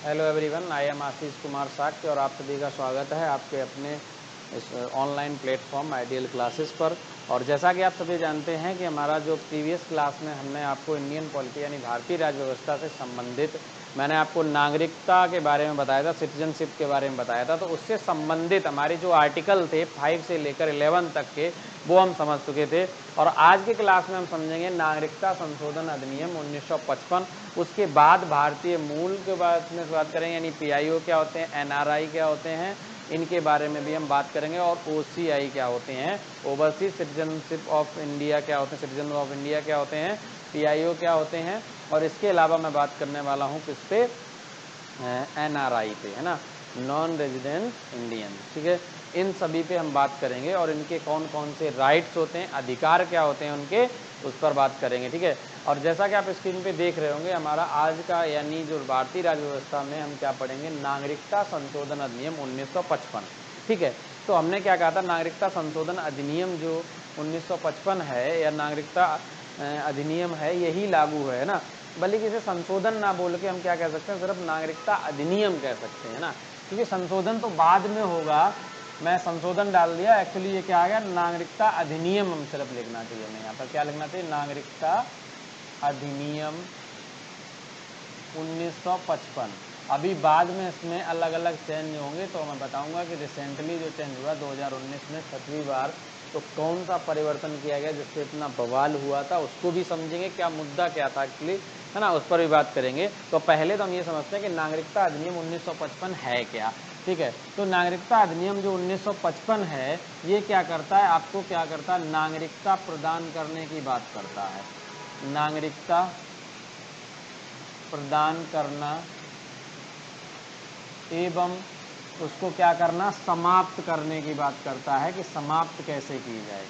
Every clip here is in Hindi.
Hello everyone, I am Ashish Kumar Shakya और आप सभी का स्वागत है आपके अपने इस ऑनलाइन प्लेटफॉर्म आइडियल क्लासेस पर। और जैसा कि आप सभी जानते हैं कि हमारा जो प्रीवियस क्लास में हमने आपको इंडियन पॉलिटी यानी भारतीय राज्य व्यवस्था से संबंधित मैंने आपको नागरिकता के बारे में बताया था, सिटीजनशिप के बारे में बताया था। तो उससे संबंधित हमारे जो आर्टिकल थे 5 से लेकर 11 तक के वो हम समझ चुके थे। और आज की क्लास में हम समझेंगे नागरिकता संशोधन अधिनियम 1955। उसके बाद भारतीय मूल के बारे में बात करेंगे, यानी PIO क्या होते हैं, NRI क्या होते हैं, इनके बारे में भी हम बात करेंगे। और OCI क्या होते हैं, ओवरसीज सिटीजनशिप ऑफ इंडिया क्या होते हैं, सिटीजन ऑफ इंडिया क्या होते हैं, PIO क्या होते हैं। और इसके अलावा मैं बात करने वाला हूँ किस पे, NRI पे, है ना, नॉन रेजिडेंट इंडियन। ठीक है, इन सभी पे हम बात करेंगे और इनके कौन कौन से राइट्स होते हैं, अधिकार क्या होते हैं उनके, उस पर बात करेंगे। ठीक है, और जैसा कि आप स्क्रीन पे देख रहे होंगे, हमारा आज का यानी जो भारतीय राज्य व्यवस्था में हम क्या पढ़ेंगे, नागरिकता संशोधन अधिनियम 1955। ठीक है, तो हमने क्या कहा था, नागरिकता संशोधन अधिनियम जो 1955 है या नागरिकता अधिनियम है, यही लागू है ना, बल्कि इसे संशोधन ना बोल के हम क्या कह सकते हैं, सिर्फ नागरिकता अधिनियम कह सकते हैं ना, क्योंकि संशोधन तो बाद में होगा। मैं संशोधन डाल दिया, एक्चुअली ये क्या आ गया, नागरिकता अधिनियम हम सिर्फ लिखना चाहिए। हमें यहाँ पर क्या लिखना चाहिए, नागरिकता अधिनियम 1955। अभी बाद में इसमें अलग अलग चेंज होंगे, तो मैं बताऊंगा कि रिसेंटली जो चेंज हुआ 2019 में 7वीं बार, तो कौन सा परिवर्तन किया गया जिससे इतना बवाल हुआ था, उसको भी समझेंगे, क्या मुद्दा क्या था एक्चुअली, है ना, उस पर भी बात करेंगे। तो पहले तो हम ये समझते हैं कि नागरिकता अधिनियम 1955 है क्या। ठीक है, तो नागरिकता अधिनियम जो 1955 है, ये क्या करता है, आपको क्या करता है, नागरिकता प्रदान करने की बात करता है। नागरिकता प्रदान करना एवं उसको क्या करना, समाप्त करने की बात करता है, कि समाप्त कैसे की जाए,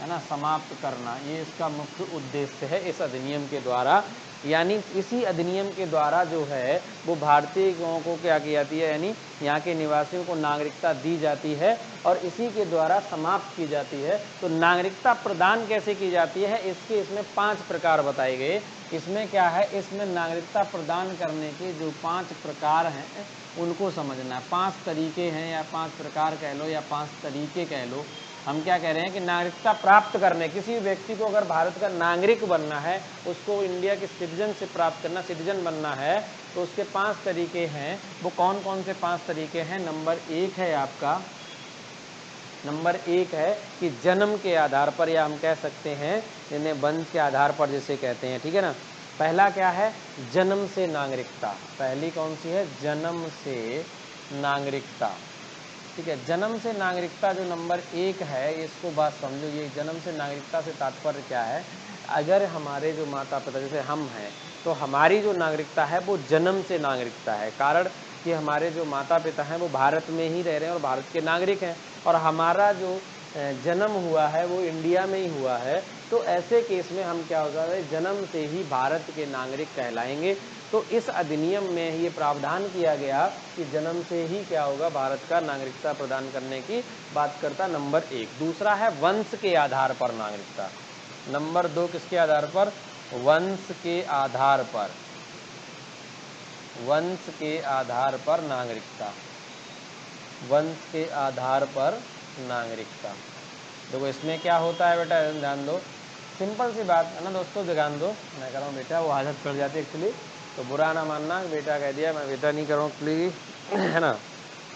है ना, समाप्त करना, ये इसका मुख्य उद्देश्य है इस अधिनियम के द्वारा। यानी इसी अधिनियम के द्वारा जो है वो भारतीयों को क्या की जाती है, यानी यहाँ के निवासियों को नागरिकता दी जाती है और इसी के द्वारा समाप्त की जाती है। तो नागरिकता प्रदान कैसे की जाती है, इसके इसमें 5 प्रकार बताए गए। इसमें क्या है, इसमें नागरिकता प्रदान करने के जो 5 प्रकार हैं उनको समझना है। 5 तरीके हैं या 5 प्रकार कह लो या 5 तरीके कह लो। हम क्या कह रहे हैं कि नागरिकता प्राप्त करने, किसी व्यक्ति को अगर भारत का नागरिक बनना है, उसको इंडिया की सिटीजनशिप प्राप्त करना, सिटीजन बनना है, तो उसके 5 तरीके हैं। वो कौन कौन से 5 तरीके हैं, नंबर 1 है आपका, नंबर 1 है कि जन्म के आधार पर, या हम कह सकते हैं इन्हें वंश के आधार पर जिसे कहते हैं। ठीक है ना, पहला क्या है, जन्म से नागरिकता। पहली कौन सी है, जन्म से नागरिकता। ठीक है, जन्म से नागरिकता जो नंबर 1 है, इसको बात समझो। ये जन्म से नागरिकता से तात्पर्य क्या है, अगर हमारे जो माता पिता, जैसे हम हैं, तो हमारी जो नागरिकता है वो जन्म से नागरिकता है। कारण कि हमारे जो माता पिता हैं वो भारत में ही रह रहे हैं और भारत के नागरिक हैं, और हमारा जो जन्म हुआ है वो इंडिया में ही हुआ है। तो ऐसे केस में हम क्या होगा, जन्म से ही भारत के नागरिक कहलाएंगे। तो इस अधिनियम में ये प्रावधान किया गया कि जन्म से ही क्या होगा, भारत का नागरिकता प्रदान करने की बात करता, नंबर 1। दूसरा है वंश के आधार पर नागरिकता। नंबर 2 किसके आधार पर, वंश के आधार पर, वंश के आधार पर नागरिकता, वंश के आधार पर नागरिकता। देखो इसमें क्या होता है बेटा, ध्यान दो, सिंपल सी बात है ना दोस्तों, ध्यान दो। मैं कह रहा हूँ बेटा, वो आदत पड़ जाती है एक्चुअली, तो बुरा ना मानना, बेटा कह दिया, मैं बेटा नहीं कर रहा हूँ प्लीज, है ना।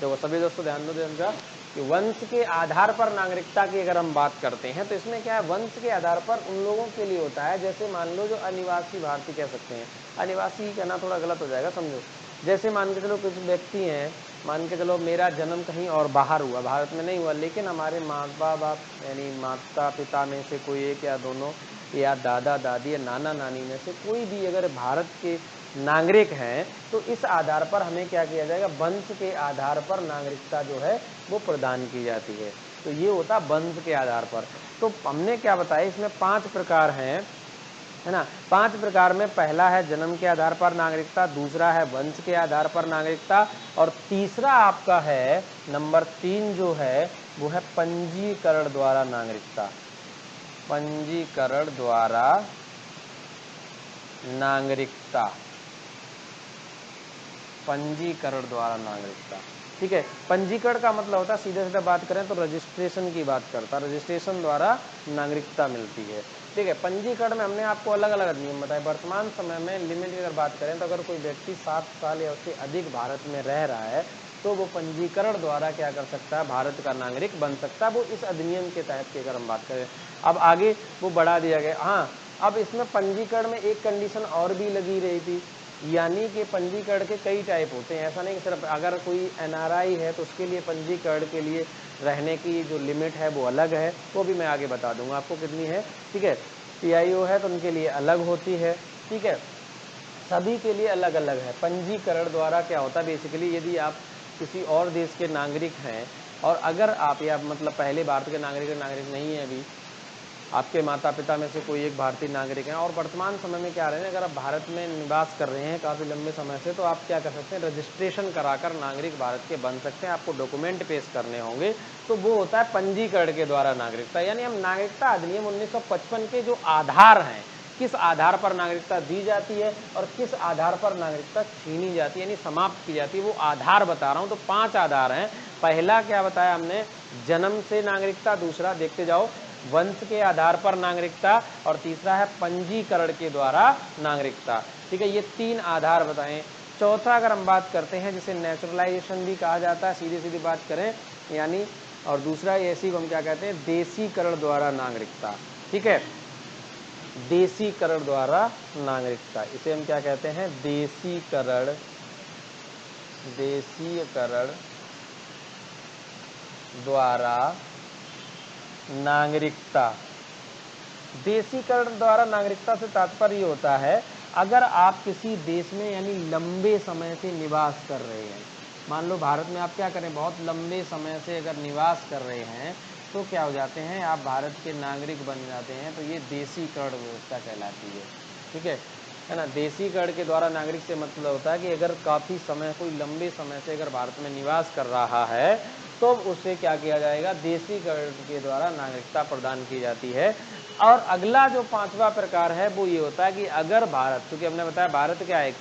देखो सभी दोस्तों ध्यान दो इनका, कि वंश के आधार पर नागरिकता की अगर हम बात करते हैं, तो इसमें क्या है, वंश के आधार पर उन लोगों के लिए होता है, जैसे मान लो जो अनिवासी भारतीय कह सकते हैं, अनिवासी कहना थोड़ा गलत हो जाएगा, समझो। जैसे मान के चलो कुछ व्यक्ति हैं, मान के चलो मेरा जन्म कहीं और बाहर हुआ, भारत में नहीं हुआ, लेकिन हमारे माँ बाप यानी माता पिता में से कोई एक या दोनों, या दादा दादी या नाना नानी में से कोई भी अगर भारत के नागरिक हैं, तो इस आधार पर हमें क्या किया जाएगा, वंश के आधार पर नागरिकता जो है वो प्रदान की जाती है। तो ये होता वंश के आधार पर। तो हमने क्या बताया, इसमें 5 प्रकार हैं, है ना। 5 प्रकार में पहला है जन्म के आधार पर नागरिकता, दूसरा है वंश के आधार पर नागरिकता, और तीसरा आपका है नंबर 3 जो है वो है पंजीकरण द्वारा नागरिकता। पंजीकरण द्वारा नागरिकता। पंजीकरण द्वारा नागरिकता। ठीक है, पंजीकरण का मतलब होता है, सीधे सीधे बात करें तो रजिस्ट्रेशन की बात करता है, रजिस्ट्रेशन द्वारा नागरिकता मिलती है। ठीक है, पंजीकरण में हमने आपको अलग अलग नियम बताए। वर्तमान समय में लिमिट की अगर बात करें तो अगर कोई व्यक्ति 7 साल या उससे अधिक भारत में रह रहा है तो वो पंजीकरण द्वारा क्या कर सकता है, भारत का नागरिक बन सकता है। वो इस अधिनियम के तहत की अगर हम बात करें, अब आगे वो बढ़ा दिया गया। हाँ, अब इसमें पंजीकरण में एक कंडीशन और भी लगी रही थी, यानी कि पंजीकरण के कई टाइप होते हैं। ऐसा नहीं कि सिर्फ अगर कोई NRI है तो उसके लिए पंजीकरण के लिए रहने की जो लिमिट है वो अलग है, वो भी मैं आगे बता दूंगा आपको कितनी है। ठीक है, PIO है तो उनके लिए अलग होती है। ठीक है, सभी के लिए अलग अलग है। पंजीकरण द्वारा क्या होता है, बेसिकली यदि आप किसी और देश के नागरिक हैं और अगर आप या मतलब पहले भारत के नागरिक नहीं है, अभी आपके माता पिता में से कोई एक भारतीय नागरिक हैं और वर्तमान समय में क्या रहे हैं, अगर आप भारत में निवास कर रहे हैं काफ़ी लंबे समय से, तो आप क्या कर सकते हैं, रजिस्ट्रेशन कराकर नागरिक भारत के बन सकते हैं। आपको डॉक्यूमेंट पेश करने होंगे, तो वो होता है पंजीकरण के द्वारा नागरिकता। यानी हम नागरिकता अधिनियम 1955 के जो आधार हैं, किस आधार पर नागरिकता दी जाती है और किस आधार पर नागरिकता छीनी जाती है, यानी समाप्त की जाती है, वो आधार बता रहा हूँ। तो 5 आधार हैं। पहला क्या बताया हमने, जन्म से नागरिकता। दूसरा देखते जाओ, वंश के आधार पर नागरिकता। और तीसरा है पंजीकरण के द्वारा नागरिकता। ठीक है, ये 3 आधार बताएं। चौथा अगर हम बात करते हैं, जिसे नेचुरलाइजेशन भी कहा जाता है, सीधी सीधी बात करें, यानी और दूसरा ऐसी को हम क्या कहते हैं, देशीकरण द्वारा नागरिकता। ठीक है, देशीकरण द्वारा नागरिकता, इसे हम क्या कहते हैं, देशीकरण द्वारा नागरिकता। देशीकरण द्वारा नागरिकता से तात्पर्य होता है, अगर आप किसी देश में यानी लंबे समय से निवास कर रहे हैं, मान लो भारत में आप क्या करें, बहुत लंबे समय से अगर निवास कर रहे हैं, तो क्या हो जाते हैं, आप भारत के नागरिक बन जाते हैं। तो ये देशीकरण व्यवस्था कहलाती है। ठीक है ना। देशीकरण के द्वारा नागरिक से मतलब होता है कि अगर काफ़ी समय, कोई लंबे समय से अगर भारत में निवास कर रहा है, तो उसे क्या किया जाएगा, देशीकरण के द्वारा नागरिकता प्रदान की जाती है। और अगला जो 5वां प्रकार है वो ये होता है कि अगर भारत, क्योंकि हमने बताया भारत क्या है,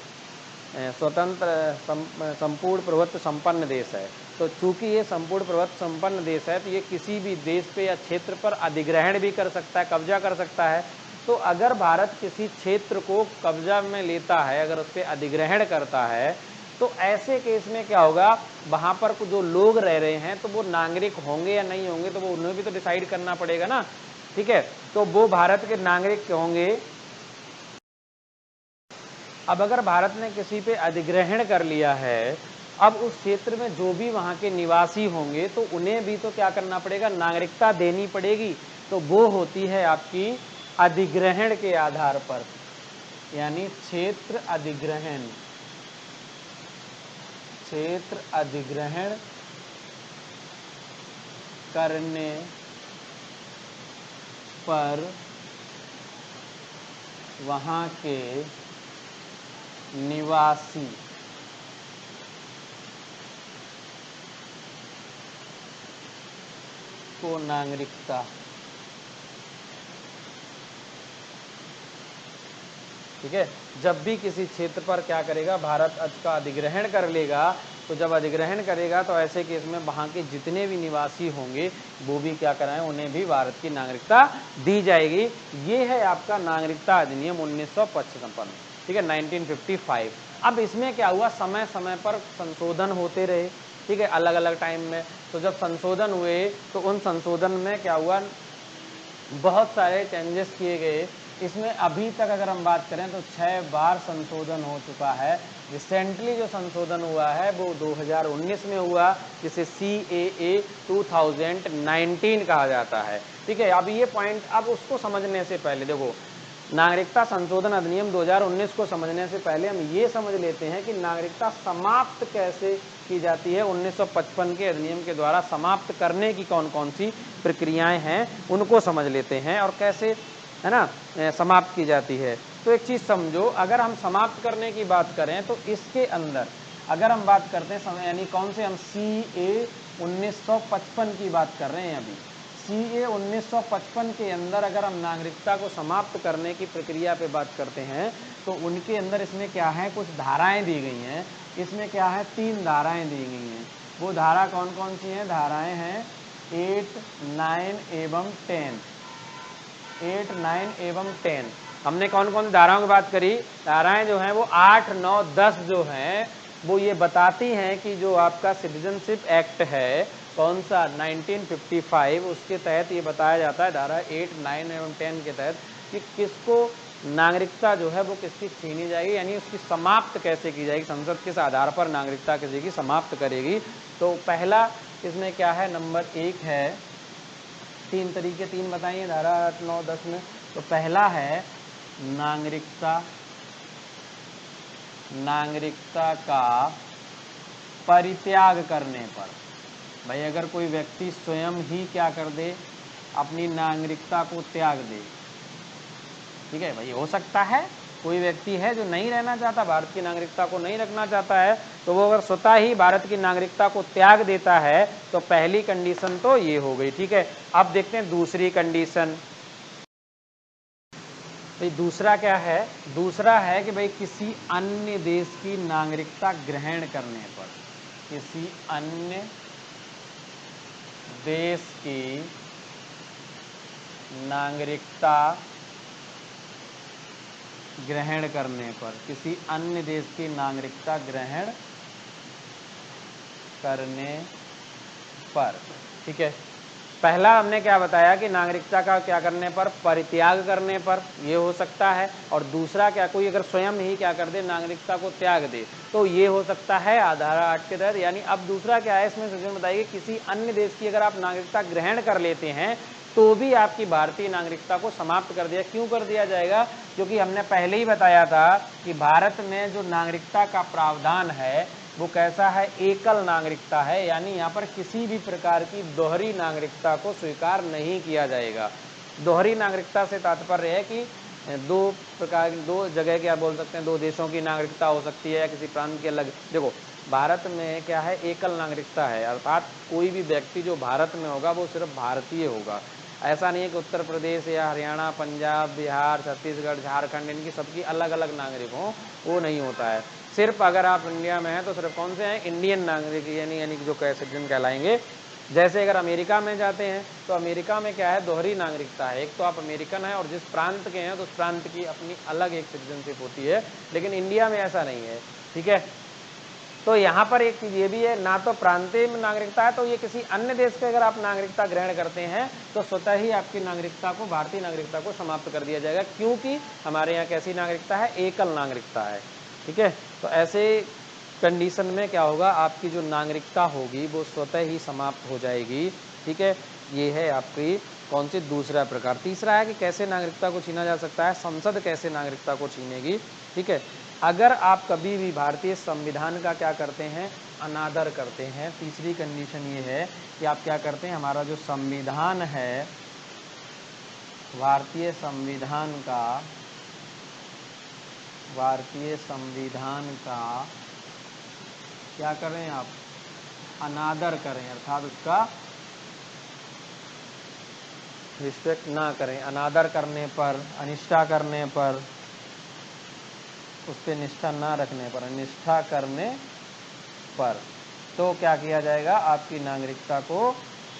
स्वतंत्र संपूर्ण प्रभुत्व संपन्न देश है, तो चूंकि ये संपूर्ण प्रभुत्व संपन्न देश है, तो ये किसी भी देश पे या क्षेत्र पर अधिग्रहण भी कर सकता है, कब्जा कर सकता है। तो अगर भारत किसी क्षेत्र को कब्जा में लेता है, अगर उस पर अधिग्रहण करता है, तो ऐसे केस में क्या होगा, वहाँ पर जो लोग रह रहे हैं तो वो नागरिक होंगे या नहीं होंगे, तो वो उन्हें भी तो डिसाइड करना पड़ेगा ना। ठीक है, तो वो भारत के नागरिक होंगे। अब अगर भारत ने किसी पे अधिग्रहण कर लिया है, अब उस क्षेत्र में जो भी वहाँ के निवासी होंगे तो उन्हें भी तो क्या करना पड़ेगा, नागरिकता देनी पड़ेगी। तो वो होती है आपकी अधिग्रहण के आधार पर, यानी क्षेत्र अधिग्रहण। क्षेत्र अधिग्रहण करने पर वहाँ के निवासी को नागरिकता। ठीक है, जब भी किसी क्षेत्र पर क्या करेगा, भारत का अधिग्रहण कर लेगा, तो जब अधिग्रहण करेगा तो ऐसे केस में वहाँ के जितने भी निवासी होंगे वो भी क्या कराएं, उन्हें भी भारत की नागरिकता दी जाएगी। ये है आपका नागरिकता अधिनियम 1955। ठीक है, 1955। अब इसमें क्या हुआ, समय समय पर संशोधन होते रहे। ठीक है, अलग अलग टाइम में। तो जब संशोधन हुए तो उन संशोधन में क्या हुआ, बहुत सारे चेंजेस किए गए। इसमें अभी तक अगर हम बात करें तो 6 बार संशोधन हो चुका है। रिसेंटली जो संशोधन हुआ है वो 2019 में हुआ, जिसे CAA 2019 कहा जाता है। ठीक है, अब ये पॉइंट, अब उसको समझने से पहले देखो, नागरिकता संशोधन अधिनियम 2019 को समझने से पहले हम ये समझ लेते हैं कि नागरिकता समाप्त कैसे की जाती है। 1955 के अधिनियम के द्वारा समाप्त करने की कौन कौन सी प्रक्रियाएं हैं उनको समझ लेते हैं, और कैसे, है ना, समाप्त की जाती है। तो एक चीज़ समझो, अगर हम समाप्त करने की बात करें तो इसके अंदर अगर हम बात करते हैं, यानी कौन से, हम CA 1955 की बात कर रहे हैं। अभी CA 1955 के अंदर अगर हम नागरिकता को समाप्त करने की प्रक्रिया पे बात करते हैं तो उनके अंदर इसमें क्या है, कुछ धाराएं दी गई हैं। इसमें क्या है, 3 धाराएं दी गई हैं। वो धारा कौन कौन सी हैं? धाराएं हैं 8, 9 एवं 10। 8, 9 एवं 10। हमने कौन कौन धाराओं की बात करी? धाराएं जो हैं वो 8, 9, 10 जो हैं वो ये बताती हैं कि जो आपका सिटीजनशिप एक्ट है कौन सा 1955, उसके तहत ये बताया जाता है धारा 8, 9 एवं 10 के तहत कि किसको नागरिकता जो है वो किसकी छीनी जाएगी, यानी उसकी समाप्त कैसे की जाएगी। संसद किस आधार पर नागरिकता किसी की समाप्त करेगी। तो पहला इसमें क्या है, नंबर 1 है, 3 तरीके 3 बताइए धारा 8, 9, 10 में। तो पहला है नागरिकता का परित्याग करने पर। भाई अगर कोई व्यक्ति स्वयं ही क्या कर दे, अपनी नागरिकता को त्याग दे, ठीक है भाई, हो सकता है कोई व्यक्ति है जो नहीं रहना चाहता, भारत की नागरिकता को नहीं रखना चाहता है, तो वो अगर स्वतः ही भारत की नागरिकता को त्याग देता है तो पहली कंडीशन तो ये हो गई, ठीक है। अब देखते हैं दूसरी कंडीशन। भाई दूसरा क्या है? दूसरा है कि भाई किसी अन्य देश की नागरिकता ग्रहण करने पर, किसी अन्य देश की नागरिकता ग्रहण करने पर, किसी अन्य देश की नागरिकता ग्रहण करने पर, ठीक है। पहला हमने क्या बताया कि नागरिकता का क्या करने पर, परित्याग करने पर ये हो सकता है। और दूसरा क्या, कोई अगर स्वयं ही क्या कर दे, नागरिकता को त्याग दे, तो ये हो सकता है धारा 8 के तहत। यानी अब दूसरा क्या है इसमें सज्जन बताइए, किसी अन्य देश की अगर आप नागरिकता ग्रहण कर लेते हैं तो भी आपकी भारतीय नागरिकता को समाप्त कर दिया। क्यों कर दिया जाएगा? क्योंकि हमने पहले ही बताया था कि भारत में जो नागरिकता का प्रावधान है वो कैसा है, एकल नागरिकता है। यानी यहाँ पर किसी भी प्रकार की दोहरी नागरिकता को स्वीकार नहीं किया जाएगा। दोहरी नागरिकता से तात्पर्य है कि दो प्रकार, दो जगह क्या बोल सकते हैं, दो देशों की नागरिकता हो सकती है या किसी प्रांत की अलग। देखो भारत में क्या है, एकल नागरिकता है, अर्थात कोई भी व्यक्ति जो भारत में होगा वो सिर्फ भारतीय होगा। ऐसा नहीं है कि उत्तर प्रदेश या हरियाणा, पंजाब, बिहार, छत्तीसगढ़, झारखंड इनकी सबकी अलग अलग नागरिक हों, वो नहीं होता है। सिर्फ अगर आप इंडिया में हैं तो सिर्फ कौन से हैं, इंडियन नागरिक, यानी जो सिटीजन कहलाएंगे। जैसे अगर अमेरिका में जाते हैं तो अमेरिका में क्या है, दोहरी नागरिकता है। एक तो आप अमेरिकन हैं और जिस प्रांत के हैं तो उस प्रांत की अपनी अलग एक सिटीजनशिप होती है, लेकिन इंडिया में ऐसा नहीं है, ठीक है। तो यहाँ पर एक चीज़ ये भी है, ना तो प्रांतीय में नागरिकता है, तो ये किसी अन्य देश के अगर आप नागरिकता ग्रहण करते हैं तो स्वतः ही आपकी नागरिकता को, भारतीय नागरिकता को समाप्त कर दिया जाएगा, क्योंकि हमारे यहाँ कैसी नागरिकता है, एकल नागरिकता है, ठीक है। तो ऐसे कंडीशन में क्या होगा, आपकी जो नागरिकता होगी वो स्वतः ही समाप्त हो जाएगी, ठीक है। ये है आपकी कौन सी, दूसरा प्रकार। तीसरा है कि कैसे नागरिकता को छीना जा सकता है, संसद कैसे नागरिकता को छीनेगी, ठीक है। अगर आप कभी भी भारतीय संविधान का क्या करते हैं, अनादर करते हैं। तीसरी कंडीशन ये है कि आप क्या करते हैं, हमारा जो संविधान है, भारतीय संविधान का क्या करें आप, अनादर करें, अर्थात उसका रिस्पेक्ट ना करें। अनादर करने पर, अनिष्ठा करने पर, उस पर निष्ठा ना रखने पर, अनिष्ठा करने पर, तो क्या किया जाएगा, आपकी नागरिकता को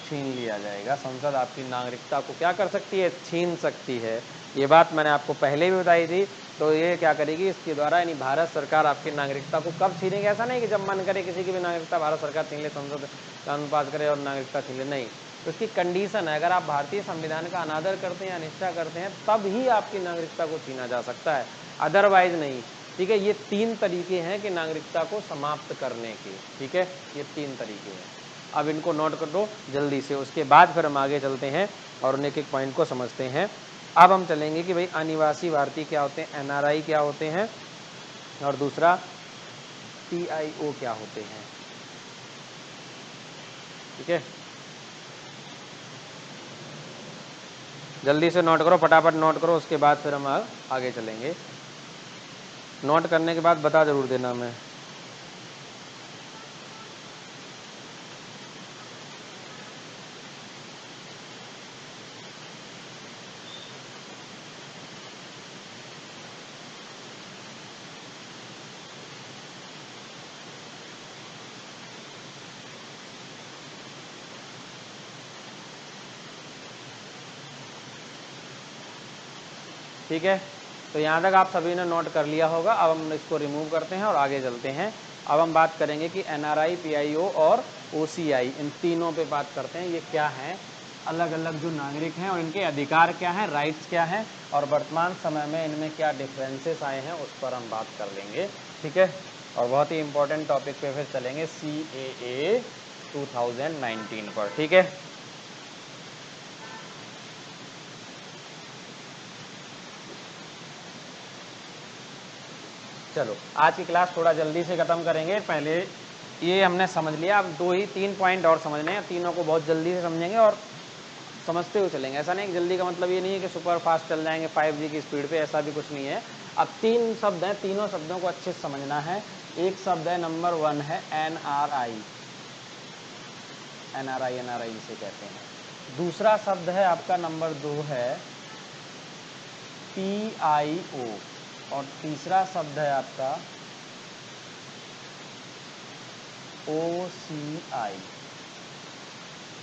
छीन लिया जाएगा। संसद आपकी नागरिकता को क्या कर सकती है, छीन सकती है। ये बात मैंने आपको पहले भी बताई थी। तो ये क्या करेगी, इसके द्वारा, यानी भारत सरकार आपकी नागरिकता को कब छीनेगी, ऐसा नहीं कि जब मन करे किसी की भी नागरिकता भारत सरकार छीन ले, संसद कानून पास करे और नागरिकता छीन ले, नहीं। तो इसकी कंडीशन है, अगर आप भारतीय संविधान का अनादर करते हैं, अनिष्ठा करते हैं, तब ही आपकी नागरिकता को छीना जा सकता है, अदरवाइज नहीं, ठीक है। ये 3 तरीके हैं कि नागरिकता को समाप्त करने के, ठीक है, ये 3 तरीके हैं। अब इनको नोट कर दो जल्दी से, उसके बाद फिर हम आगे चलते हैं और उन एक एक पॉइंट को समझते हैं। अब हम चलेंगे कि भाई अनिवासी भारतीय क्या होते हैं, NRI क्या होते हैं, और दूसरा PIO क्या होते हैं, ठीक है। जल्दी से नोट करो, फटाफट नोट करो, उसके बाद फिर हम आगे चलेंगे। नोट करने के बाद बता जरूर देना मैं। ठीक है, तो यहाँ तक आप सभी ने नोट कर लिया होगा। अब हम इसको रिमूव करते हैं और आगे चलते हैं। अब हम बात करेंगे कि NRI, PIO और OCI, इन तीनों पे बात करते हैं। ये क्या हैं, अलग अलग जो नागरिक हैं और इनके अधिकार क्या हैं, राइट्स क्या हैं, और वर्तमान समय में इनमें क्या डिफरेंसेस आए हैं, उस पर हम बात कर लेंगे। ठीक है, और बहुत ही इंपॉर्टेंट टॉपिक पे फिर चलेंगे, CAA 2019 पर। ठीक है, चलो आज की क्लास थोड़ा जल्दी से ख़त्म करेंगे। पहले ये हमने समझ लिया, अब 2-3 पॉइंट और समझने हैं। तीनों को बहुत जल्दी से समझेंगे और समझते हुए चलेंगे। ऐसा नहीं, जल्दी का मतलब ये नहीं है कि सुपर फास्ट चल जाएंगे 5G की स्पीड पे, ऐसा भी कुछ नहीं है। अब 3 शब्द हैं, तीनों शब्दों को अच्छे से समझना है। एक शब्द है नंबर 1 है NRI, NRI जिसे कहते हैं। दूसरा शब्द है आपका नंबर 2 है PIO, और तीसरा शब्द है आपका OCI।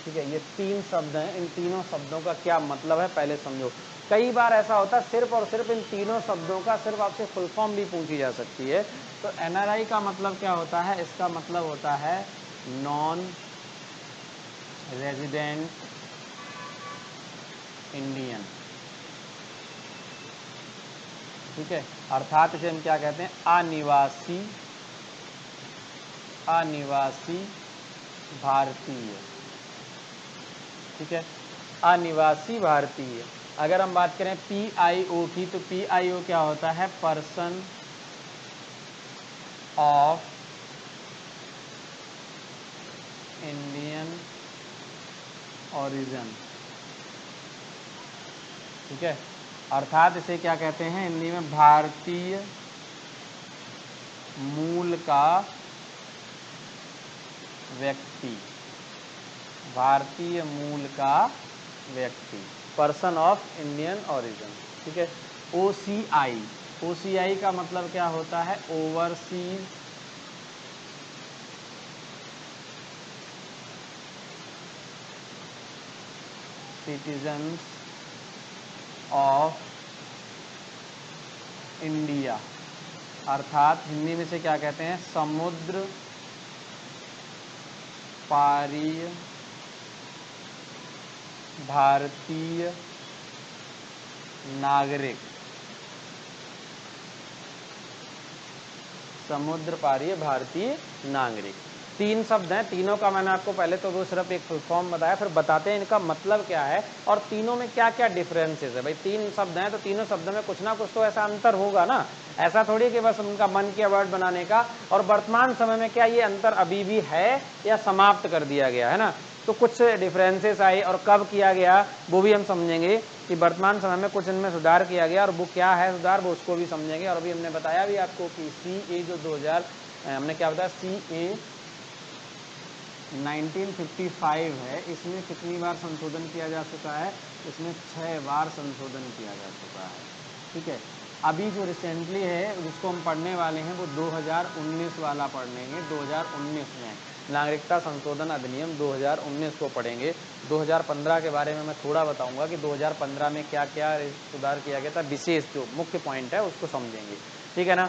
ठीक है, ये 3 शब्द हैं। इन तीनों शब्दों का क्या मतलब है पहले समझो। कई बार ऐसा होता है सिर्फ और सिर्फ इन तीनों शब्दों का सिर्फ आपसे फुल फॉर्म भी पूछी जा सकती है। तो NRI का मतलब क्या होता है, इसका मतलब होता है नॉन रेजिडेंट इंडियन। ठीक है, अर्थात इसे हम क्या कहते हैं, अनिवासी भारतीय। ठीक है, अनिवासी भारतीय। अगर हम बात करें PIO की, तो PIO क्या होता है, पर्सन ऑफ इंडियन ओरिजिन। ठीक है, अर्थात इसे क्या कहते हैं हिंदी में, भारतीय मूल का व्यक्ति, भारतीय मूल का व्यक्ति, पर्सन ऑफ इंडियन ओरिजिन। ठीक है, OCI का मतलब क्या होता है, ओवरसीज सिटीजन्स ऑफ इंडिया। अर्थात हिंदी में से क्या कहते हैं, समुद्र पारीय भारतीय नागरिक, समुद्र पारीय भारतीय नागरिक। 3 शब्द हैं, तीनों का मैंने आपको पहले तो वो सिर्फ एक फुल फॉर्म बताया, फिर बताते हैं इनका मतलब क्या है और तीनों में क्या क्या डिफरेंसेस है। भाई 3 शब्द हैं तो तीनों शब्दों में कुछ ना कुछ तो ऐसा अंतर होगा ना, ऐसा थोड़ी कि बस उनका मन किया वर्ड बनाने का। और वर्तमान समय में क्या ये अंतर अभी भी है या समाप्त कर दिया गया है ना, तो कुछ डिफरेंसेस आए और कब किया गया वो भी हम समझेंगे कि वर्तमान समय में कुछ इनमें सुधार किया गया और वो क्या है सुधार, वो उसको भी समझेंगे। और अभी हमने बताया भी आपको कि CA जो 2000 हमने क्या बताया, CA 1955 है, इसमें कितनी बार संशोधन किया जा चुका है, इसमें 6 बार संशोधन किया जा चुका है। ठीक है, अभी जो रिसेंटली है जिसको हम पढ़ने वाले हैं वो 2019 वाला पढ़ेंगे। 2019 में नागरिकता संशोधन अधिनियम 2019 को पढ़ेंगे। 2015 के बारे में मैं थोड़ा बताऊंगा कि 2015 में क्या क्या सुधार किया गया था, विशेष जो मुख्य पॉइंट है उसको समझेंगे। ठीक है ना,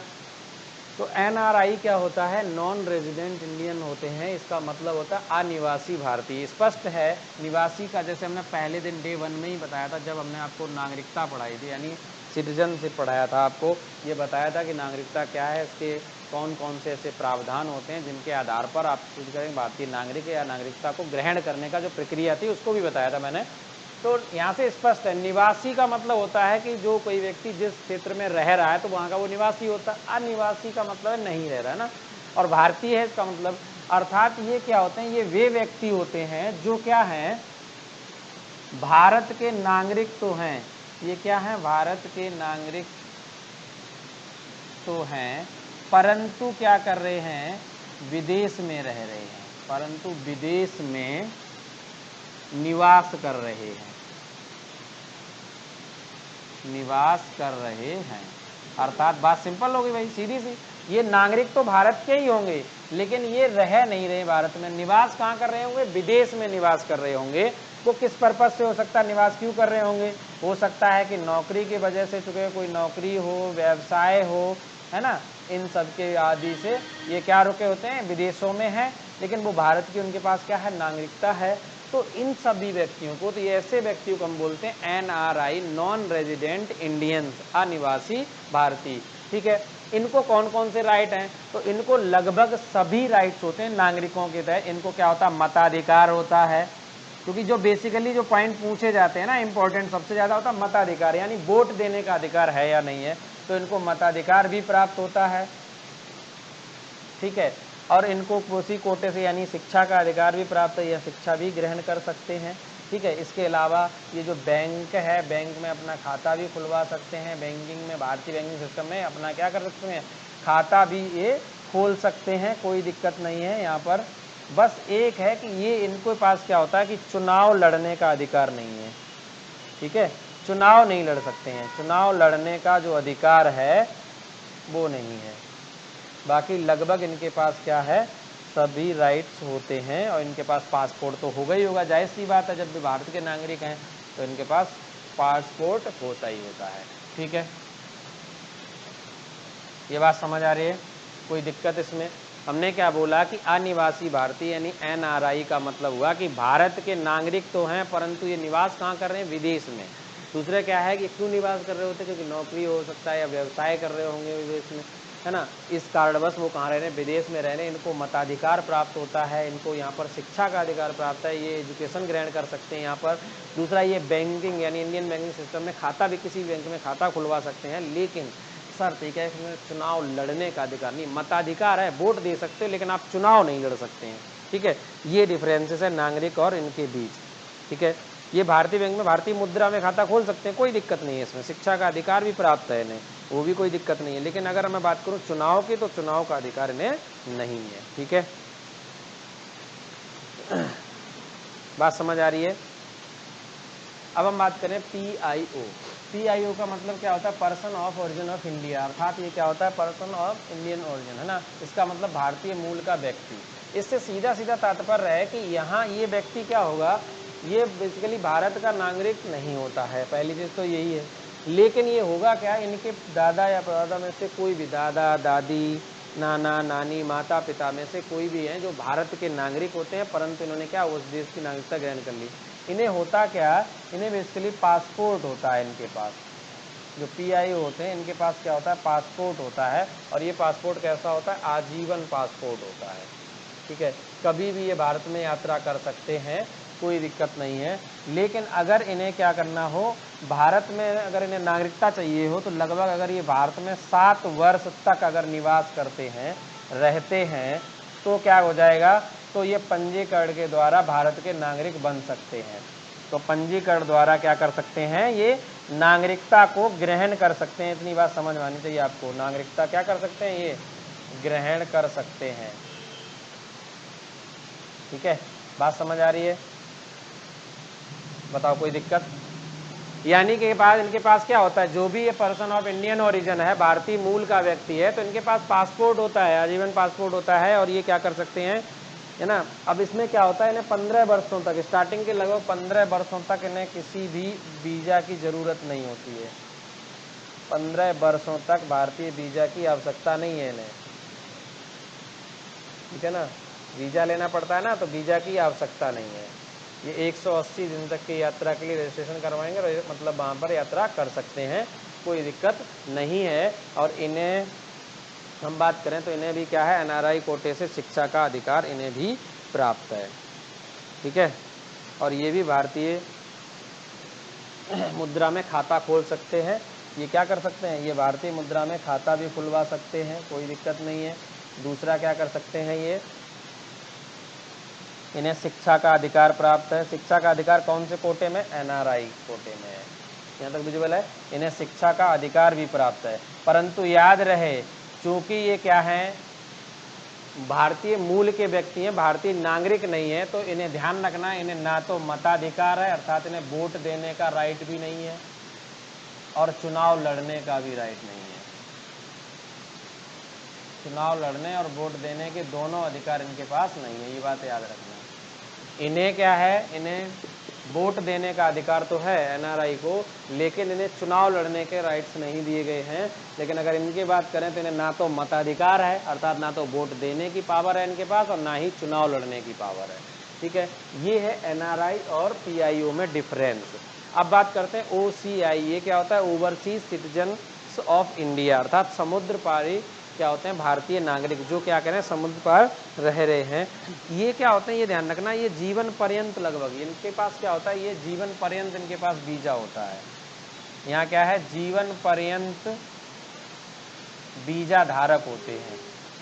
तो NRI क्या होता है, नॉन रेजिडेंट इंडियन होते हैं। इसका मतलब होता है अनिवासी भारतीय। स्पष्ट है, निवासी का जैसे हमने पहले दिन डे 1 में ही बताया था जब हमने आपको नागरिकता पढ़ाई थी, यानी सिटीजनशिप पढ़ाया था, आपको ये बताया था कि नागरिकता क्या है, इसके कौन कौन से ऐसे प्रावधान होते हैं जिनके आधार पर आप भारतीय नागरिक या नागरिकता को ग्रहण करने का जो प्रक्रिया थी उसको भी बताया था मैंने। तो यहाँ से स्पष्ट है, निवासी का मतलब होता है कि जो कोई व्यक्ति जिस क्षेत्र में रह रहा है तो वहाँ का वो निवासी होता है। अनिवासी का मतलब नहीं रह रहा है ना, और भारतीय है इसका मतलब। अर्थात ये क्या होते हैं, ये वे व्यक्ति होते हैं जो क्या हैं, भारत के नागरिक तो हैं। ये क्या है, भारत के नागरिक तो हैं, परंतु क्या कर रहे हैं, विदेश में रह रहे हैं, परंतु विदेश में निवास कर रहे हैं, निवास कर रहे हैं। अर्थात बात सिंपल होगी भाई, सीधी सी। ये नागरिक तो भारत के ही होंगे लेकिन ये रह नहीं रहे भारत में, निवास कहाँ कर रहे होंगे, विदेश में निवास कर रहे होंगे। वो किस पर्पज से हो सकता है निवास क्यों कर रहे होंगे, हो सकता है कि नौकरी की वजह से, चूँकि कोई नौकरी हो, व्यवसाय हो, है ना, इन सब के आदि से ये क्या रुके होते हैं, विदेशों में हैं, लेकिन वो भारत की उनके पास क्या है, नागरिकता है। तो इन सभी व्यक्तियों को, तो ये ऐसे व्यक्तियों को हम बोलते हैं NRI, नॉन रेजिडेंट इंडियंस, अनिवासी भारतीय। ठीक है, इनको कौन कौन से राइट हैं, तो इनको लगभग सभी राइट्स होते हैं नागरिकों के तहत। इनको क्या होता है, मताधिकार होता है, क्योंकि जो बेसिकली जो पॉइंट पूछे जाते हैं ना इंपॉर्टेंट, सबसे ज़्यादा होता है मताधिकार, यानी वोट देने का अधिकार है या नहीं है, तो इनको मताधिकार भी प्राप्त होता है। ठीक है, और इनको उसी कोटे से यानी शिक्षा का अधिकार भी प्राप्त है, या शिक्षा भी ग्रहण कर सकते हैं। ठीक है, इसके अलावा ये जो बैंक है, बैंक में अपना खाता भी खुलवा सकते हैं, बैंकिंग में, भारतीय बैंकिंग सिस्टम में अपना क्या कर सकते हैं, खाता भी ये खोल सकते हैं, कोई दिक्कत नहीं है यहाँ पर। बस एक है कि ये इनके पास क्या होता है कि चुनाव लड़ने का अधिकार नहीं है। ठीक है, चुनाव नहीं लड़ सकते हैं, चुनाव लड़ने का जो अधिकार है वो नहीं है। बाकी लगभग इनके पास क्या है, सभी राइट्स होते हैं, और इनके पास पासपोर्ट तो होगा ही होगा, जाहिर सी बात है, जब भी भारत के नागरिक हैं तो इनके पास पासपोर्ट होता ही होता है। ठीक है, ये बात समझ आ रही है, कोई दिक्कत इसमें? हमने क्या बोला कि अनिवासी भारतीय यानी NRI का मतलब हुआ कि भारत के नागरिक तो हैं, परंतु ये निवास कहाँ कर रहे हैं, विदेश में। दूसरे क्या है कि क्यों निवास कर रहे होते, क्योंकि नौकरी हो सकता है या व्यवसाय कर रहे होंगे विदेश में, है ना, इस कारणवश वो कहाँ रह रहे हैं, विदेश में रह रहे हैं। इनको मताधिकार प्राप्त होता है, इनको यहाँ पर शिक्षा का अधिकार प्राप्त है, ये एजुकेशन ग्रहण कर सकते हैं यहाँ पर। दूसरा, ये बैंकिंग यानी इंडियन बैंकिंग सिस्टम में खाता भी, किसी बैंक में खाता खुलवा सकते हैं, लेकिन शर्त एक है कि इसमें चुनाव लड़ने का अधिकार नहीं। मताधिकार है, वोट दे सकते हो, लेकिन आप चुनाव नहीं लड़ सकते हैं। ठीक है, ये डिफरेंसेस है नागरिक और इनके बीच। ठीक है, ये भारतीय बैंक में भारतीय मुद्रा में खाता खोल सकते हैं, कोई दिक्कत नहीं है इसमें, शिक्षा का अधिकार भी प्राप्त है इन्हें, वो भी कोई दिक्कत नहीं है। लेकिन अगर मैं बात करूं चुनाव की, तो चुनाव का अधिकार इन्हें नहीं है। ठीक है, बात समझ आ रही है? अब हम बात करें PIO। PIO का मतलब क्या होता है, person of origin of India, अर्थात ये क्या होता है, पर्सन ऑफ इंडियन ओरिजिन, है ना, इसका मतलब भारतीय मूल का व्यक्ति। इससे सीधा सीधा तात्पर्य है कि यहाँ ये व्यक्ति क्या होगा, ये बेसिकली भारत का नागरिक नहीं होता है, पहली चीज़ तो यही है। लेकिन ये होगा क्या, इनके दादा या परदादा में से कोई भी, दादा दादी, नाना नानी, माता पिता में से कोई भी हैं जो भारत के नागरिक होते हैं, परंतु इन्होंने क्या, उस देश की नागरिकता ग्रहण कर ली। इन्हें होता क्या, इन्हें बेसिकली पासपोर्ट होता है इनके पास। जो PIO होते हैं इनके पास क्या होता है, पासपोर्ट होता है, और ये पासपोर्ट कैसा होता है, आजीवन पासपोर्ट होता है। ठीक है, कभी भी ये भारत में यात्रा कर सकते हैं, कोई दिक्कत नहीं है। लेकिन अगर इन्हें क्या करना हो, भारत में अगर इन्हें नागरिकता चाहिए हो, तो लगभग अगर ये भारत में 7 वर्ष तक अगर निवास करते हैं, रहते हैं, तो क्या हो जाएगा, तो ये पंजीकरण के द्वारा भारत के नागरिक बन सकते हैं। तो पंजीकरण द्वारा क्या कर सकते हैं, ये नागरिकता को ग्रहण कर सकते हैं। इतनी बात समझ में आनी चाहिए आपको, नागरिकता क्या कर सकते हैं, ये ग्रहण कर सकते हैं। ठीक है, बात समझ आ रही है? बताओ कोई दिक्कत? यानी कि बाद इनके पास क्या होता है, जो भी ये पर्सन ऑफ इंडियन ओरिजिन है, भारतीय मूल का व्यक्ति है, तो इनके पास पासपोर्ट होता है, आजीवन पासपोर्ट होता है, और ये क्या कर सकते हैं, है ना। अब इसमें क्या होता है, इन्हें 15 वर्षों तक, स्टार्टिंग के लगभग 15 वर्षों तक इन्हें किसी भी वीज़ा की ज़रूरत नहीं होती है। 15 वर्षों तक भारतीय वीज़ा की आवश्यकता नहीं है इन्हें। ठीक है ना, वीज़ा लेना पड़ता है ना, तो वीज़ा की आवश्यकता नहीं है। ये 180 दिन तक की यात्रा के लिए रजिस्ट्रेशन करवाएंगे, और मतलब वहाँ पर यात्रा कर सकते हैं, कोई दिक्कत नहीं है। और इन्हें हम बात करें तो इन्हें भी क्या है, NRI कोटे से शिक्षा का अधिकार इन्हें भी प्राप्त है। ठीक है, और ये भी भारतीय मुद्रा में खाता खोल सकते हैं। ये क्या कर सकते हैं, ये भारतीय मुद्रा में खाता भी खुलवा सकते हैं, कोई दिक्कत नहीं है। दूसरा क्या कर सकते हैं, ये इन्हें शिक्षा का अधिकार प्राप्त है। शिक्षा का अधिकार कौन से कोटे में, NRI कोटे में है। यहाँ तक विजुअल है, इन्हें शिक्षा का अधिकार भी प्राप्त है। परंतु याद रहे, चूंकि ये क्या हैं, भारतीय मूल के व्यक्ति हैं, भारतीय नागरिक नहीं है, तो इन्हें ध्यान रखना है, इन्हें ना तो मताधिकार है, अर्थात इन्हें वोट देने का राइट भी नहीं है, और चुनाव लड़ने का भी राइट नहीं है। चुनाव लड़ने और वोट देने के दोनों अधिकार इनके पास नहीं है, ये बात याद रखना। इन्हें क्या है, इन्हें वोट देने का अधिकार तो है एनआरआई को, लेकिन इन्हें चुनाव लड़ने के राइट्स नहीं दिए गए हैं। लेकिन अगर इनकी बात करें तो इन्हें ना तो मताधिकार है, अर्थात ना तो वोट देने की पावर है इनके पास, और ना ही चुनाव लड़ने की पावर है। ठीक है, ये है एनआरआई और पीआईओ में डिफरेंस। अब बात करते हैं ओसीआई। ये क्या होता है? ओवरसीज सिटीजन्स ऑफ इंडिया, अर्थात समुद्र पारी क्या होते हैं? भारतीय नागरिक, जो क्या करें समुद्र पर रह रहे हैं। ये क्या होते हैं? ये ध्यान रखना, ये जीवन पर्यंत लगभग इनके पास क्या होता है? ये जीवन पर्यंत इनके पास वीजा होता है। यहाँ क्या है? जीवन पर्यंत वीजा धारक होते हैं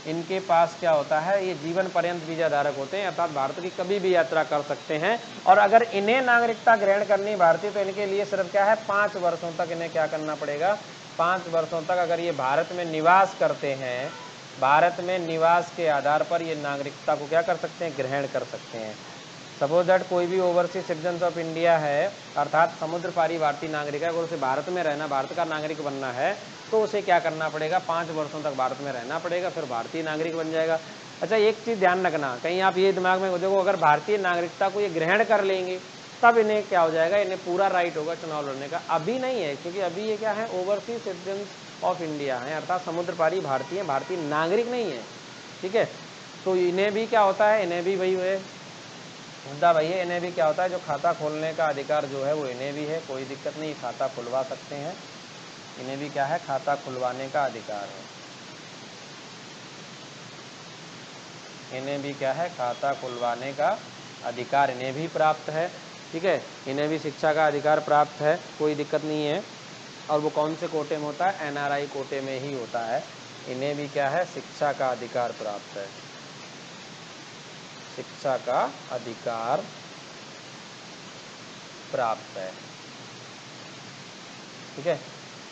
इनके पास। क्या होता है? ये जीवन पर्यंत वीजा धारक होते हैं, अर्थात भारत की कभी भी यात्रा कर सकते हैं। और अगर इन्हें नागरिकता ग्रहण करनी भारतीय, तो इनके लिए सिर्फ क्या है? 5 वर्षों तक इन्हें क्या करना पड़ेगा? 5 वर्षों तक अगर ये भारत में निवास करते हैं, भारत में निवास के आधार पर ये नागरिकता को क्या कर सकते हैं? ग्रहण कर सकते हैं। सपोज दैट कोई भी ओवरसीज सिटीजन ऑफ इंडिया है, अर्थात समुद्र पारी भारतीय नागरिक है, अगर उसे भारत में रहना, भारत का नागरिक बनना है, तो उसे क्या करना पड़ेगा? 5 वर्षों तक भारत में रहना पड़ेगा, फिर भारतीय नागरिक बन जाएगा। अच्छा, एक चीज़ ध्यान रखना, कहीं आप ये दिमाग में देखो, अगर भारतीय नागरिकता को ये ग्रहण कर लेंगे तब इन्हें क्या हो जाएगा? इन्हें पूरा राइट होगा चुनाव लड़ने का। अभी नहीं है, क्योंकि अभी ये क्या है? ओवरसीज सिटीजन ऑफ इंडिया है, अर्थात समुद्र पारी भारतीय नागरिक नहीं है। ठीक है, तो इन्हें भी क्या होता है? इन्हें भी वही है मुद्दा भाई है, इन्हें भी क्या होता है? जो खाता खोलने का अधिकार जो है वो इन्हें भी है, कोई दिक्कत नहीं, खाता खुलवा सकते हैं। इन्हें भी क्या है? खाता खुलवाने का अधिकार है। इन्हें भी क्या है? खाता खुलवाने का अधिकार इन्हें भी प्राप्त है। ठीक है, इन्हें भी शिक्षा का अधिकार प्राप्त है, कोई दिक्कत नहीं है। और वो कौन से कोटे में होता है? एनआरआई कोटे में ही होता है। इन्हें भी क्या है? शिक्षा का अधिकार प्राप्त है, शिक्षा का अधिकार प्राप्त है। ठीक है,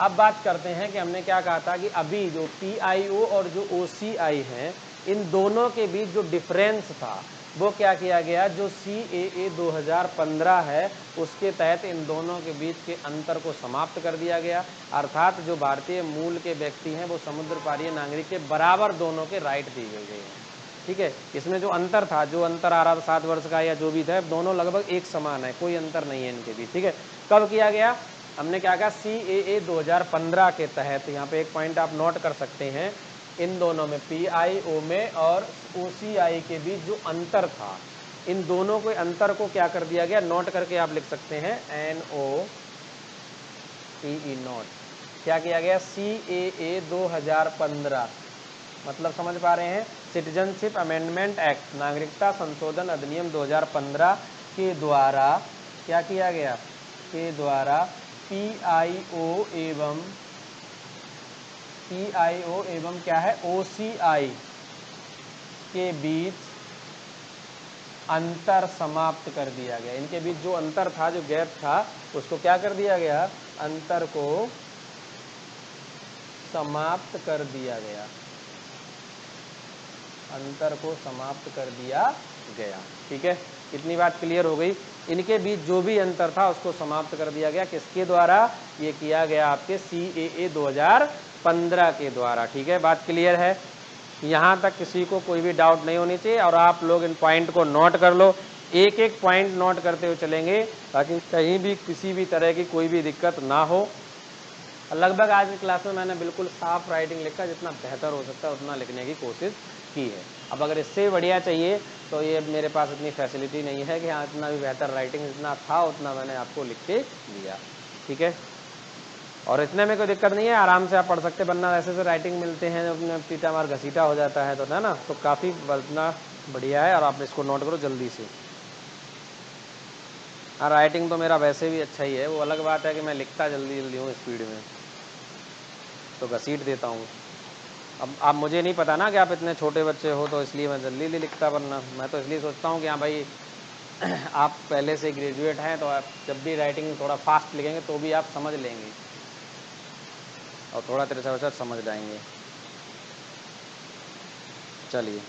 अब बात करते हैं कि हमने क्या कहा था कि अभी जो पीआईओ और जो ओसीआई हैं, इन दोनों के बीच जो डिफरेंस था वो क्या किया गया? जो सीएए 2015 है उसके तहत इन दोनों के बीच के अंतर को समाप्त कर दिया गया, अर्थात जो भारतीय मूल के व्यक्ति हैं वो समुद्र पारीय नागरिक के बराबर दोनों के राइट दिए गए हैं। ठीक है, इसमें जो अंतर था, जो अंतर आ रहा था 7 वर्ष का या जो भी था, दोनों लगभग एक समान है, कोई अंतर नहीं है इनके बीच। ठीक है, कब किया गया? हमने क्या कहा? सीएए 2015 के तहत। यहाँ पे एक पॉइंट आप नोट कर सकते हैं, इन दोनों में पीआईओ में और ओसीआई के बीच जो अंतर था, इन दोनों के अंतर को क्या कर दिया गया? नोट करके आप लिख सकते हैं, NOTE नोट। क्या किया गया? सीएए 2015, मतलब समझ पा रहे हैं? सिटीजनशिप अमेंडमेंट एक्ट, नागरिकता संशोधन अधिनियम 2015 के द्वारा क्या किया गया? के द्वारा पीआईओ एवं क्या है? ओसीआई के बीच अंतर समाप्त कर दिया गया। इनके बीच जो अंतर था, जो गैप था, उसको क्या कर दिया गया? अंतर को समाप्त कर दिया गया, अंतर को समाप्त कर दिया गया। ठीक है, इतनी बात क्लियर हो गई। इनके बीच जो भी अंतर था उसको समाप्त कर दिया गया, किसके द्वारा? ये किया गया आपके सीएए 2015 के द्वारा। ठीक है, बात क्लियर है? यहाँ तक किसी को कोई भी डाउट नहीं होनी चाहिए, और आप लोग इन पॉइंट को नोट कर लो, एक एक पॉइंट नोट करते हुए चलेंगे ताकि कहीं भी किसी भी तरह की कोई भी दिक्कत ना हो। लगभग आज की क्लास में मैंने बिल्कुल साफ राइटिंग लिखा, जितना बेहतर हो सकता है उतना लिखने की कोशिश की है। अब अगर इससे बढ़िया चाहिए तो ये मेरे पास इतनी फैसिलिटी नहीं है कि हाँ इतना भी बेहतर राइटिंग जितना था उतना मैंने आपको लिख के दिया। ठीक है, और इतने में कोई दिक्कत नहीं है, आराम से आप पढ़ सकते, वरना ऐसे राइटिंग मिलते हैं अपने पीटा मार घसीटा हो जाता है, तो है ना, तो काफ़ी वरना बढ़िया है। और आप इसको नोट करो जल्दी से। हाँ, राइटिंग तो मेरा वैसे भी अच्छा ही है, वो अलग बात है कि मैं लिखता जल्दी जल्दी हूँ स्पीड में, तो घसीट देता हूँ। अब आप मुझे नहीं पता ना कि आप इतने छोटे बच्चे हो, तो इसलिए मैं जल्दी जल्दी लिखता, वरना मैं तो इसलिए सोचता हूँ कि हाँ भाई आप पहले से ग्रेजुएट हैं, तो आप जब भी राइटिंग थोड़ा फास्ट लिखेंगे तो भी आप समझ लेंगे और थोड़ा तेरे से समझ जाएंगे। चलिए,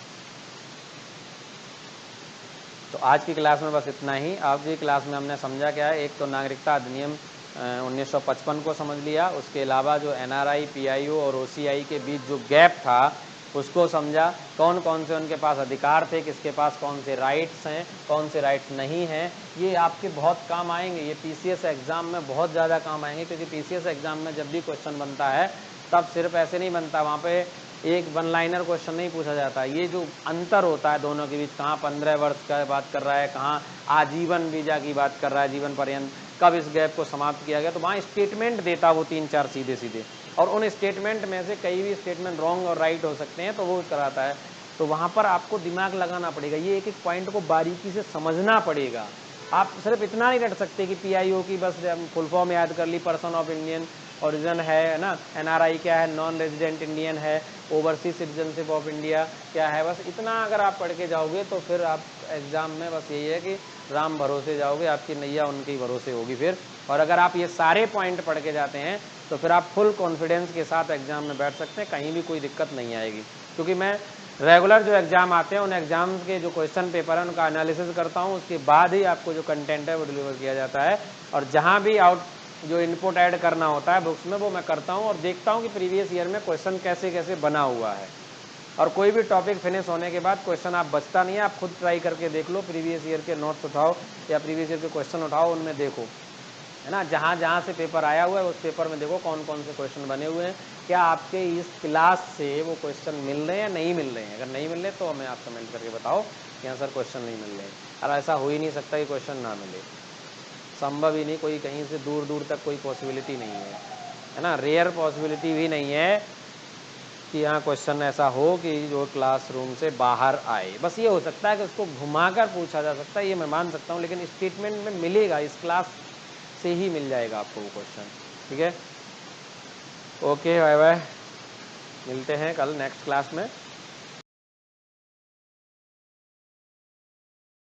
तो आज की क्लास में बस इतना ही। आज की क्लास में हमने समझा क्या है? एक तो नागरिकता अधिनियम 1955 को समझ लिया, उसके अलावा जो एनआरआई, पीआईओ और ओसीआई के बीच जो गैप था उसको समझा, कौन कौन से उनके पास अधिकार थे, किसके पास कौन से राइट्स हैं, कौन से राइट्स नहीं हैं। ये आपके बहुत काम आएंगे, ये पीसीएस एग्ज़ाम में बहुत ज़्यादा काम आएंगे, क्योंकि पीसीएस एग्ज़ाम में जब भी क्वेश्चन बनता है तब सिर्फ ऐसे नहीं बनता, वहाँ पे एक वन लाइनर क्वेश्चन नहीं पूछा जाता। ये जो अंतर होता है दोनों के बीच, कहाँ 15 वर्ष का बात कर रहा है, कहाँ आजीवन वीज़ा की बात कर रहा है, जीवन पर्यंत, कब इस गैप को समाप्त किया गया, तो वहाँ स्टेटमेंट देता वो 3-4 सीधे सीधे, और उन स्टेटमेंट में से कई भी स्टेटमेंट रॉन्ग और राइट हो सकते हैं, तो वो कराता है। तो वहाँ पर आपको दिमाग लगाना पड़ेगा, ये एक एक पॉइंट को बारीकी से समझना पड़ेगा। आप सिर्फ इतना नहीं रट सकते कि PIO की बस फुल फॉर्म याद कर ली, पर्सन ऑफ इंडियन ओरिजिन है ना, NRI क्या है, नॉन रेजिडेंट इंडियन है, ओवरसीज सिटीजनशिप ऑफ इंडिया क्या है, बस इतना अगर आप पढ़ के जाओगे तो फिर आप एग्ज़ाम में बस यही है कि राम भरोसे जाओगे, आपकी नैया उनके भरोसे होगी फिर। और अगर आप ये सारे पॉइंट पढ़ के जाते हैं तो फिर आप फुल कॉन्फिडेंस के साथ एग्ज़ाम में बैठ सकते हैं, कहीं भी कोई दिक्कत नहीं आएगी। क्योंकि मैं रेगुलर जो एग्ज़ाम आते हैं उन एग्ज़ाम के जो क्वेश्चन पेपर है उनका एनालिसिस करता हूँ, उसके बाद ही आपको जो कंटेंट है वो डिलीवर किया जाता है। और जहाँ भी जो इनपुट ऐड करना होता है बुक्स में वो मैं करता हूँ, और देखता हूँ कि प्रीवियस ईयर में क्वेश्चन कैसे कैसे बना हुआ है। और कोई भी टॉपिक फिनिश होने के बाद क्वेश्चन आप बचता नहीं है, आप खुद ट्राई करके देख लो, प्रीवियस ईयर के नोट्स उठाओ या प्रीवियस ईयर के क्वेश्चन उठाओ, उनमें देखो, है ना, जहाँ जहाँ से पेपर आया हुआ है उस पेपर में देखो कौन कौन से क्वेश्चन बने हुए हैं, क्या आपके इस क्लास से वो क्वेश्चन मिल रहे हैं या नहीं मिल रहे हैं। अगर नहीं मिल रहे तो हमें आप कमेंट करके बताओ कि हाँ सर क्वेश्चन नहीं मिल रहे हैं। और ऐसा हो ही नहीं सकता कि क्वेश्चन ना मिले, संभव ही नहीं, कोई कहीं से दूर दूर तक कोई पॉसिबिलिटी नहीं है ना, रेयर पॉसिबिलिटी भी नहीं है कि यहाँ क्वेश्चन ऐसा हो कि जो क्लासरूम से बाहर आए। बस ये हो सकता है कि उसको घुमाकर पूछा जा सकता है, ये मैं मान सकता हूँ, लेकिन स्टेटमेंट में मिलेगा, इस क्लास से ही मिल जाएगा आपको वो क्वेश्चन। ठीक है, ओके, बाय बाय, मिलते हैं कल नेक्स्ट क्लास में।